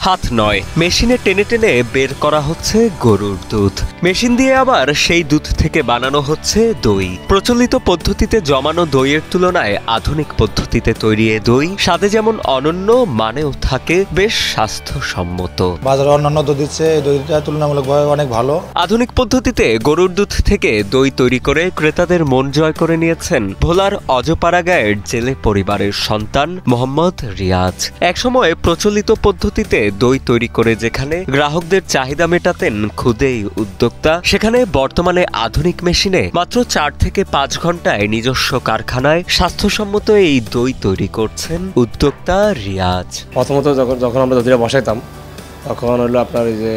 হাত নয়, মেশিনে টেনে টেনে বের করা হচ্ছে গরুর দুধ। মেশিন দিয়ে আবার সেই দুধ থেকে বানানো হচ্ছে দই। প্রচলিত পদ্ধতিতে জমানো দইয়ের তুলনায় আধুনিক পদ্ধতিতে তৈরি এ দই স্বাদে যেমন অনন্য, মানেও থাকে বেশ স্বাস্থ্যসম্মত। বাজারে অন্যান্য দইয়ের চেয়ে দইটা তুলনামূলকভাবে অনেক ভালো। আধুনিক পদ্ধতিতে গরুর দুধ থেকে দই তৈরি করে ক্রেতাদের মন জয় করে নিয়েছেন ভোলার অজপাড়া গাঁয়ের জেলে পরিবারের সন্তান মোহাম্মদ রিয়াজ। একসময় প্রচলিত পদ্ধতিতে দই তৈরি করে যেখানে গ্রাহকদের চাহিদা মেটাতেন খুদেই উদ্যোক্তা, সেখানে বর্তমানে আধুনিক মেশিনে মাত্র 4 থেকে 5 ঘন্টায় নিজস্ব কারখানায় স্বাস্থ্যসম্মত এই দই তৈরি করছেন উদ্যোক্তা রিয়াজ। প্রথমত যখন আমরা দধিটা বসাইতাম তখন হলো আপনার এই যে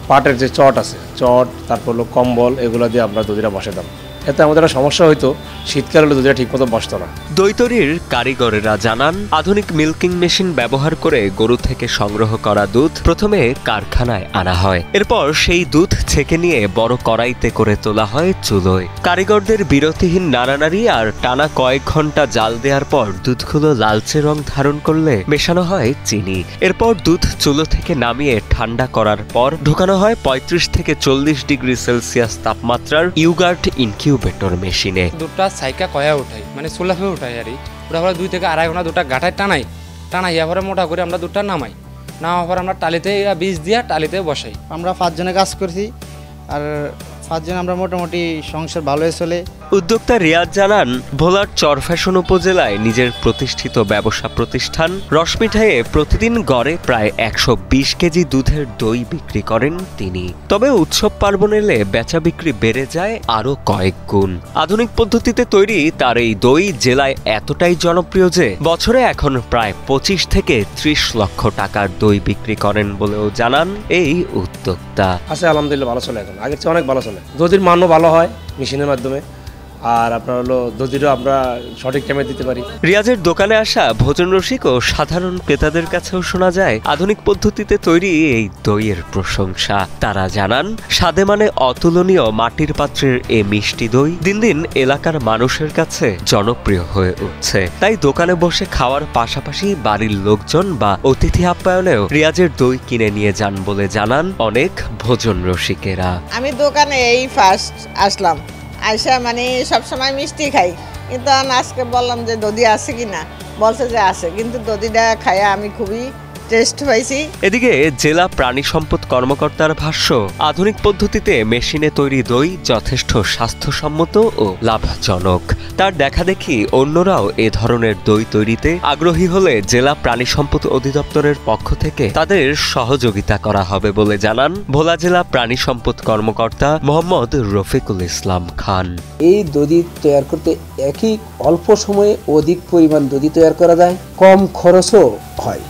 পাটের যে চট আছে, চট, তারপর হলো কম্বল, এগুলো দিয়ে আমরা দধিটা বসাইতাম। এতে আমাদের একটা সমস্যা হইতো, শীতকাল হলে দধিটা ঠিকমতো বসতো না। দই তৈরির কারিগরেরা জানান, আধুনিক মিল্কিং মেশিন ব্যবহার করে গরু থেকে সংগ্রহ করা দুধ প্রথমে কারখানায় আনা হয়। এরপর সেই দুধ ছেঁকে নিয়ে বড় কড়াইতে করে তোলা হয় চুলোয়। কারিগরদের বিরতিহীন নাড়ানাড়ি আর টানা কয়েক ঘন্টা জাল দেওয়ার পর দুধগুলো লালচে রং ধারণ করলে মেশানো হয় চিনি। এরপর দুধ চুলো থেকে নামিয়ে ঠান্ডা করার পর ঢোকানো হয় 35 থেকে 40 ডিগ্রি সেলসিয়াস তাপমাত্রার ইউগার্ট ইনকিউবেটর মেশিনে। দুধটা সাইকা কয়া উঠাই, মানে সোলাফে উঠাই আর ওটা পরে 2 থেকে আড়াই ঘন্টা দুধটা গাঠায় টানাই পরে মোটা করে আমরা দুধটা নামাই। নামার পর আমরা টালিতে বীজ দিয়া টালিতে বসাই। আমরা 5 জনে কাজ করছি, আর 5 জন আমরা মোটামুটি সংসার ভালোই চলে। উদ্যোক্তা রিয়াজ জানান, ভোলার চরফ্যাশন উপজেলায় নিজের প্রতিষ্ঠিত ব্যবসা প্রতিষ্ঠান রসমিঠাইয়ে প্রতিদিন গড়ে প্রায় 120 কেজি দুধের দই বিক্রি করেন তিনি। তবে উৎসব পার্বণ এলে বেচা বিক্রি বেড়ে যায় আরও কয়েক গুণ। আধুনিক পদ্ধতিতে তৈরি তার এই দই জেলায় এতটাই জনপ্রিয় যে বছরে এখন প্রায় 25 থেকে 30 লক্ষ টাকার দই বিক্রি করেন বলেও জানান এই উদ্যোক্তা। আছে আলহামদুলিল্লাহ, ভালো চলে, এখন আগের চেয়ে অনেক ভালো চলে। দধির মানও ভালো হয় মেশিনের মাধ্যমে, আর আপনার হলো দধিরও আমরা সঠিক টাইমে দিতে পারি। রিয়াজের দোকানে আসা ভোজন রসিক ও সাধারণ ক্রেতাদের কাছেও শোনা যায় আধুনিক পদ্ধতিতে তৈরি এই দইয়ের প্রশংসা। তারা জানান, স্বাদে মানে অতুলনীয় মাটির পাত্রের এই মিষ্টি দই দিন দিন এলাকার মানুষের কাছে জনপ্রিয় হয়ে উঠছে। তাই দোকানে বসে খাওয়ার পাশাপাশি বাড়ির লোকজন বা অতিথি আপ্যায়নেও রিয়াজের দই কিনে নিয়ে যান বলে জানান অনেক ভোজন রসিকেরা। আমি দোকানে এই ফার্স্ট আসলাম, আয়সা মানে সবসময় মিষ্টি খাই, কিন্তু আজকে বললাম যে দধি আছে কিনা, বলছে যে আছে, কিন্তু দধিটা খাইয়া আমি খুবই টেস্ট পাইছি। এদিকে জেলা প্রাণী সম্পদ কর্মকর্তার ভাষ্য, আধুনিক পদ্ধতিতে মেশিনে তৈরি দই যথেষ্ট স্বাস্থ্যসম্মত ও লাভজনক। তার দেখাদেখি অন্যরাও এ ধরনের দই তৈরিতে আগ্রহী হলে জেলা প্রাণী সম্পদ অধিদপ্তরের পক্ষ থেকে তাদের সহযোগিতা করা হবে বলে জানান ভোলা জেলা প্রাণী সম্পদ কর্মকর্তা মোহাম্মদ রফিকুল ইসলাম খান। এই দধি তৈরি করতে একই অল্প সময়ে অধিক পরিমাণ দধি তৈরি করা যায়, কম খরচও হয়।